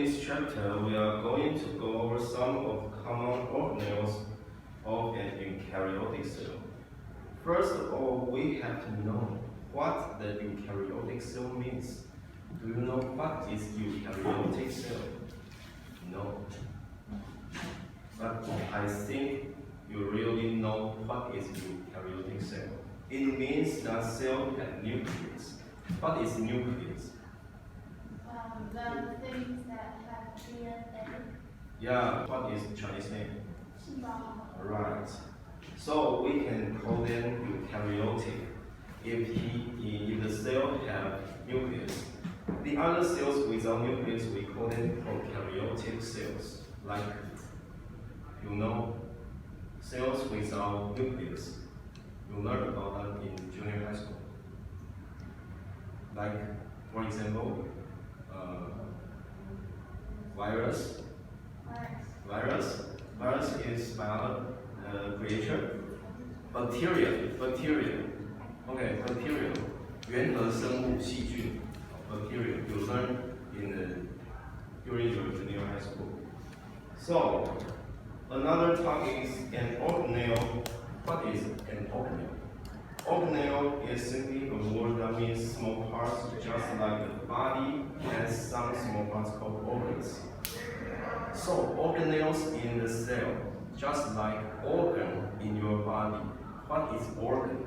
this chapter, we are going to go over some of common organelles of an eukaryotic cell. First of all, we have to know what the eukaryotic cell means. Do you know what is eukaryotic cell? No. But I think you really know what is eukaryotic cell. It means that cell has nucleus. What is nucleus? The things that have DNA. Yeah, what is Chinese name? 细胞. Right. So we can call them eukaryotic if the cell have nucleus. The other cells without nucleus, we call them prokaryotic cells. Like, you know, cells without nucleus. You learn about that in junior high school. Like, for example, virus. Virus is creature. Bacteria. Okay, bacteria. 原核生物细菌 bacteria. You learn during your junior high school. So another topic is an organelle. What is an organelle? Organelle is simply a word that means small parts, just like the body has some small parts called organs. So organelles in the cell, just like organ in your body. What is organ?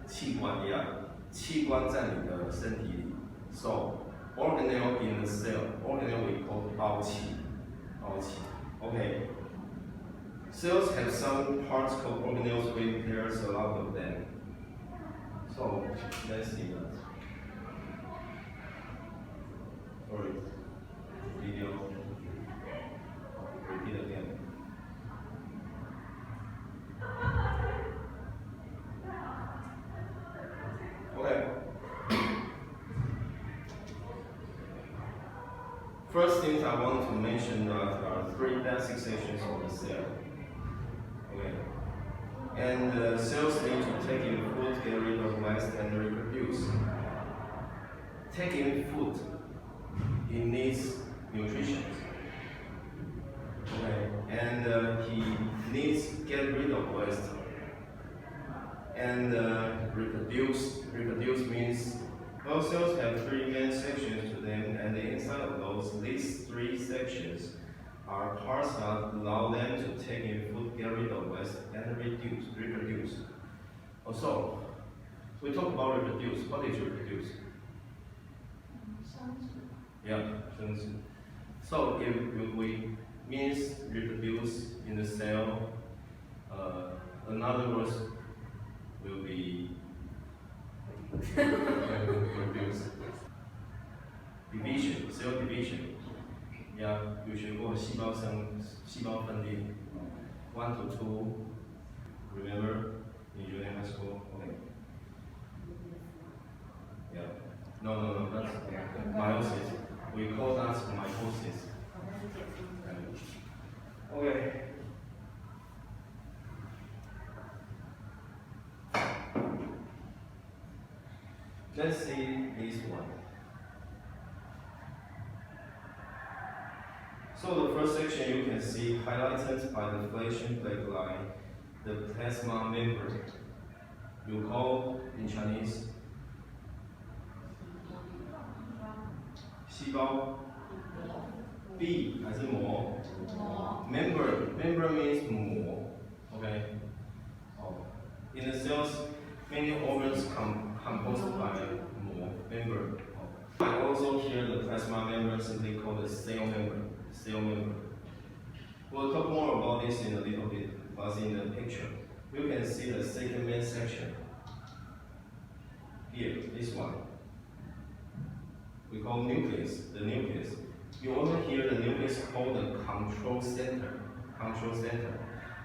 器官一样，器官在你的身体里。So organelle in the cell, organelle we call 胞器。Okay. Cells have some parts called organelles, with there's a lot of them. So let's see that. Sorry, video. Repeat again. Okay. First things I want to mention that are three basic sections of the cell. Okay. And cells need to take in food, get rid of waste, and reproduce. Take in food, it needs nutrition. Okay. And he needs get rid of waste. And reproduce means those cells have three main sections to them, and inside of these three sections are parts that allow them to take in food, get rid of waste, and reproduce. Also, we talk about reproduce. What is reproduce? 生殖. Yeah, 生殖. So if we means reproduce in the cell, another word will be reproduce. Division, cell division. Yeah, 有学过细胞分裂 1 to 2. Remember in junior high school? Okay. Yeah. No, that's meiosis. We call that mitosis. Okay. Let's see this one. So the first section you can see highlighted by the flashing black line, the plasma membrane. You call in Chinese 细胞 B 还是膜 membrane means 膜 okay. In the cells, many organs composed by membrane. I also hear the plasma membrane simply called the cell membrane. We'll talk more about this in a little bit, but in the picture, you can see the second main section. Here, this one. We call nucleus, the nucleus. You also hear the nucleus called the control center.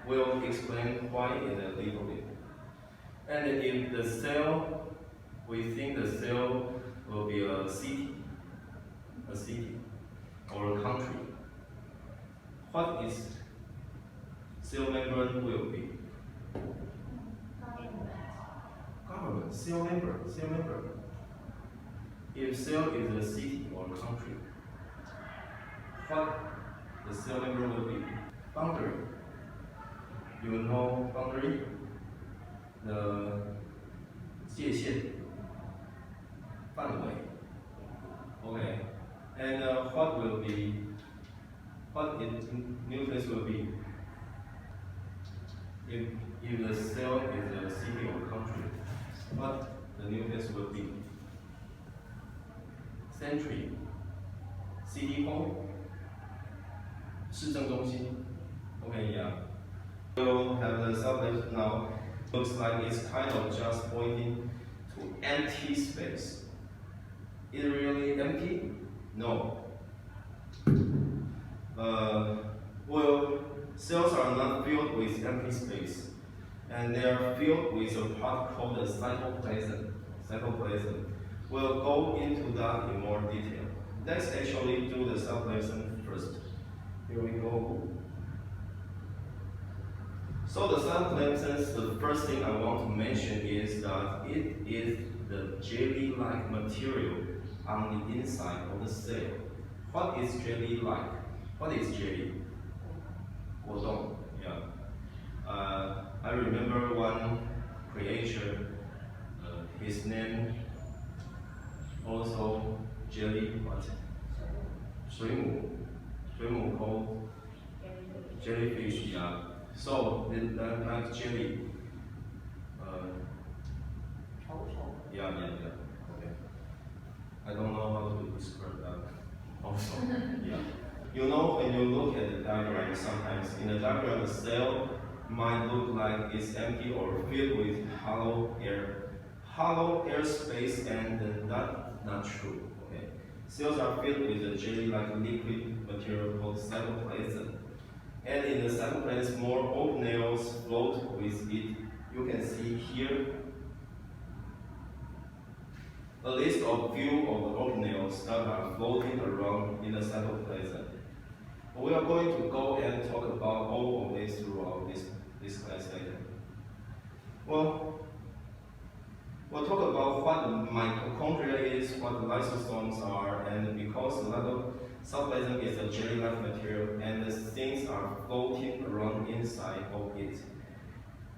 We'll explain why in a little bit. And if the cell, we think the cell will be a city or a country. What is cell membrane will be? Government, cell membrane. If cell is a city or country, what the cell number will be. Boundary. You know boundary? The 界限范围 Okay. And what its nucleus will be? If the cell is a city or country, what the nucleus will be? Century, city hall, 市政中心 Okay, yeah. We'll have the subject now. Looks like it's kind of just pointing to empty space. Is it really empty? No. Well, cells are not filled with empty space, and they are filled with a part called the cytoplasm. Cytoplasm. We'll go into that in more detail. Let's actually do the cytoplasm first. Here we go. So the cytoplasm, the first thing I want to mention is that it is the jelly-like material on the inside of the cell. What is jelly-like? What is jelly? 果冻, yeah. I remember one creator, his name also jelly what? 水母 called jellyfish, yeah. So that like jelly. Yeah. Okay. I don't know how to describe that. Also, yeah. You know, when you look at the diagram, sometimes in the diagram, the cell might look like it's empty or filled with hollow air space, and that's not true. Okay, cells are filled with a jelly-like liquid material called cytoplasm, and in the cytoplasm, more organelles float with it. You can see here a list of few of the organelles that are floating around in the cytoplasm. We are going to go and talk about all of this throughout this class later. Well, we'll talk about what the mitochondria is, what the lysosomes are, and because the cytoplasm is a jelly-like material and the things are floating around inside of it,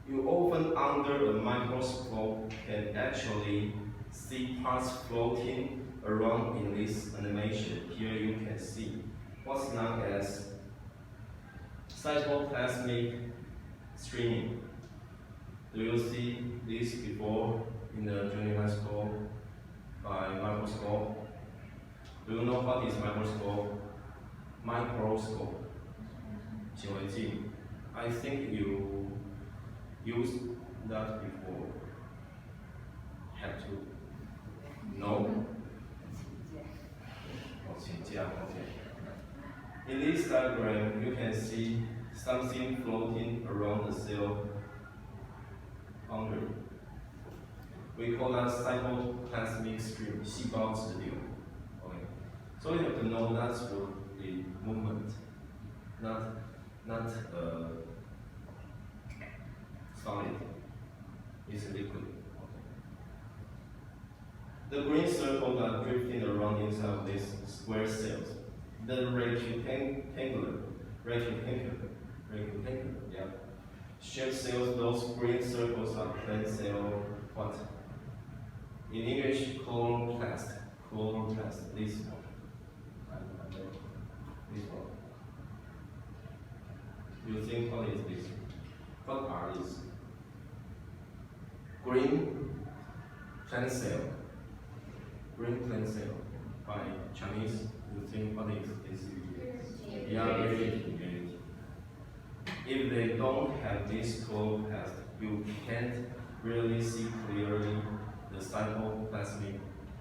you often under a microscope can actually see parts floating around in this animation. Here you can see what's known as cytoplasmic streaming. Do you see this before in the junior high school by microscope? Do you know what is microscope? Microscope. 显微镜. I think you used that before. Have to? No? Okay. In this diagram, you can see something floating around the cell boundary. We call that cytoplasmic stream, 细胞直流. Okay. So you have to know that's for the movement, not solid. It's liquid. The green circles are drifting around inside of these square cells. The rectangular, yeah. Shaped cells, those green circles are plant cell, what? In English, chloroplast, this one. This one. You think what is this? What are these? Green plant cell. Green plant cell. By Chinese, you think what is this? Yeah, unity. If they don't have this chloroplast, you can't really see clearly the cytoplasmic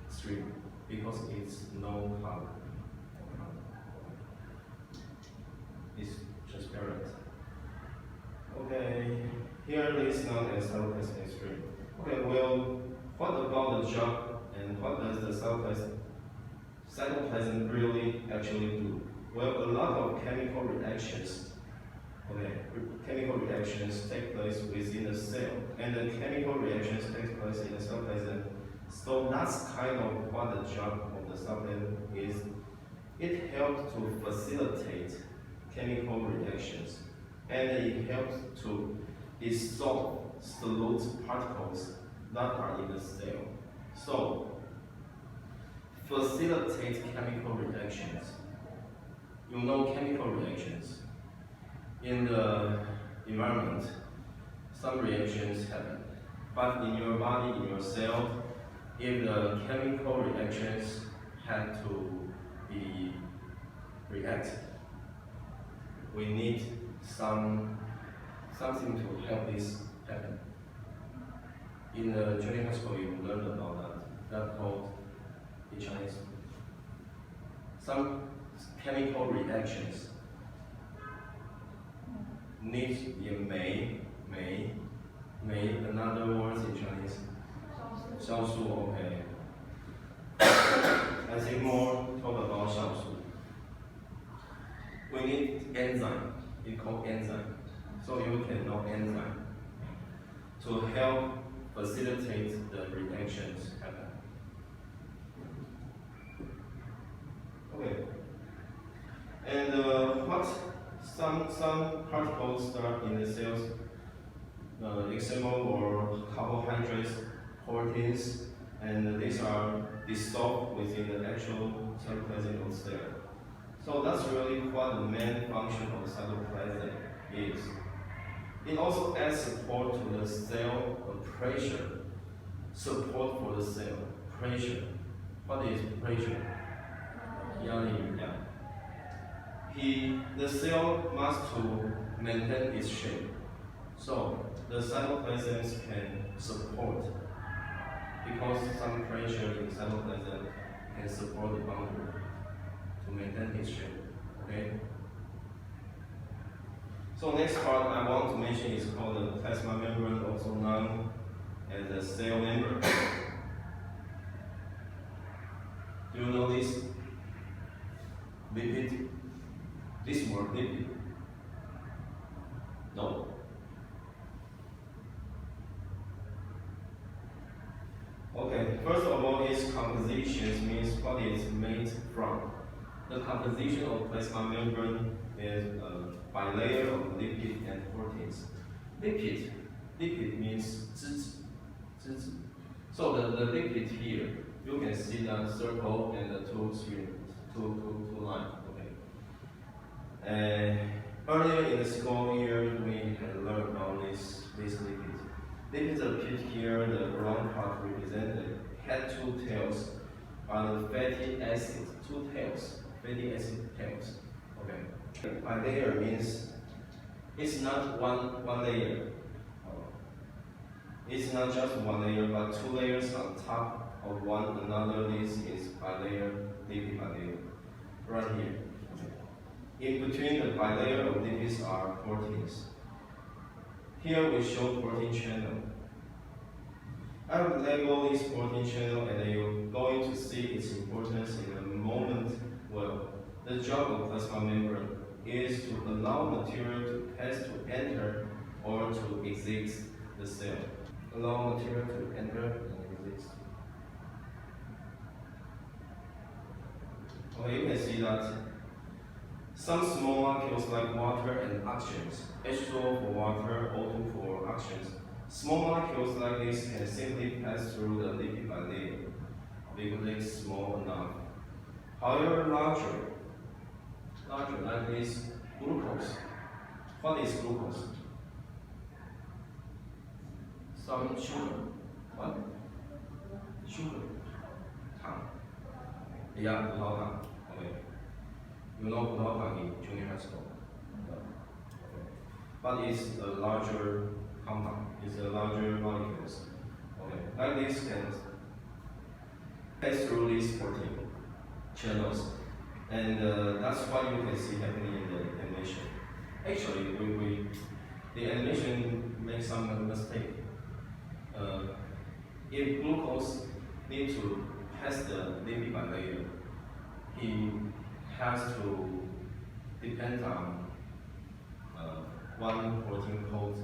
stream because it's no color. It's transparent. Okay, here is known as cytoplasmic stream. Okay, well, what about the job and what does the cytoplasm really actually do? Well, a lot of chemical reactions take place within the cell, and the chemical reactions take place in the cytoplasm. So that's kind of what the job of the cytoplasm is. It helps helps to facilitate chemical reactions, and it helps to dissolve solute particles that are in the cell. So, facilitate chemical reactions. You know chemical reactions. In the environment, some reactions happen. But in your body, in your cell, if the chemical reactions had to be reacted, we need something to help this happen. In the junior high school, you learned about that. That's called in Chinese. Some chemical reactions need another words in Chinese. 酵素 okay. I think more talk about 酵素. We need enzyme. It's called enzyme. So you can know enzyme to help facilitate the reactions happen. Okay. And what some particles that are in the cells, example or carbohydrates, proteins, and these are dissolved within the actual cytoplasm of the cell. So that's really what the main function of cytoplasm is. It also adds support to the cell pressure. Support for the cell pressure. What is pressure? 压力. The cell must to maintain its shape. So the cytoplasm can support, because some pressure in cytoplasm can support the boundary to maintain its shape. Okay? So next part I want to mention is called the plasma membrane, also known as the cell membrane. Do you know this? Lipid? This word, lipid? No? Okay, first of all, its composition means what it is made from. The composition of plasma membrane is a bilayer of lipid and proteins. Lipid means 脂质. So the lipid here, you can see that circle and the two lines. Okay. Earlier in the school year, we had learned about this lipid. Lipids appear here. The brown part represented had two tails, are the fatty acid. Two tails, fatty acid tails. Okay. Bilayer means it's not one layer. It's not just one layer, but two layers on top of one another. This is bilayer, lipid bilayer, right here. In between the bilayer of lipids are proteins. Here we show protein channel. I will label this protein channel, and you're going to see its importance in a moment. Well, the job of plasma membrane is to allow material to pass to enter or to exit the cell. Allow material to enter and exit. Okay, you can see that some small molecules like water and oxygens, H2O for water, O2 for oxygens, small molecules like this can simply pass through the lipid bilayer because it's small enough. However, larger like this, glucose. What is glucose? Some sugar. What? Sugar. 糖. Yeah, 葡萄糖. Okay. You know 葡萄糖 in junior high school. But it's a larger compound. It's a larger molecules. Okay. Like this can pass through these protein channels. And that's what you can see happening in the animation. Actually, the animation makes some mistake. If glucose needs to pass the lipid bilayer, he has to depend on one protein called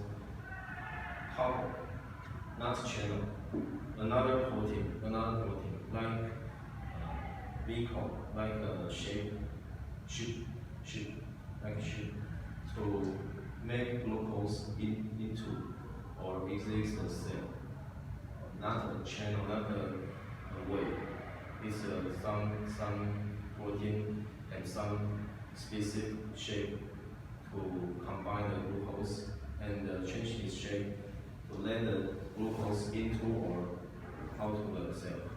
couple, not channel. Another protein, like vehicle, like shape, to make glucose into or exit the cell. Not a channel, not a way. It's some protein and some specific shape to combine the glucose and change its shape to let the glucose into or out of the cell.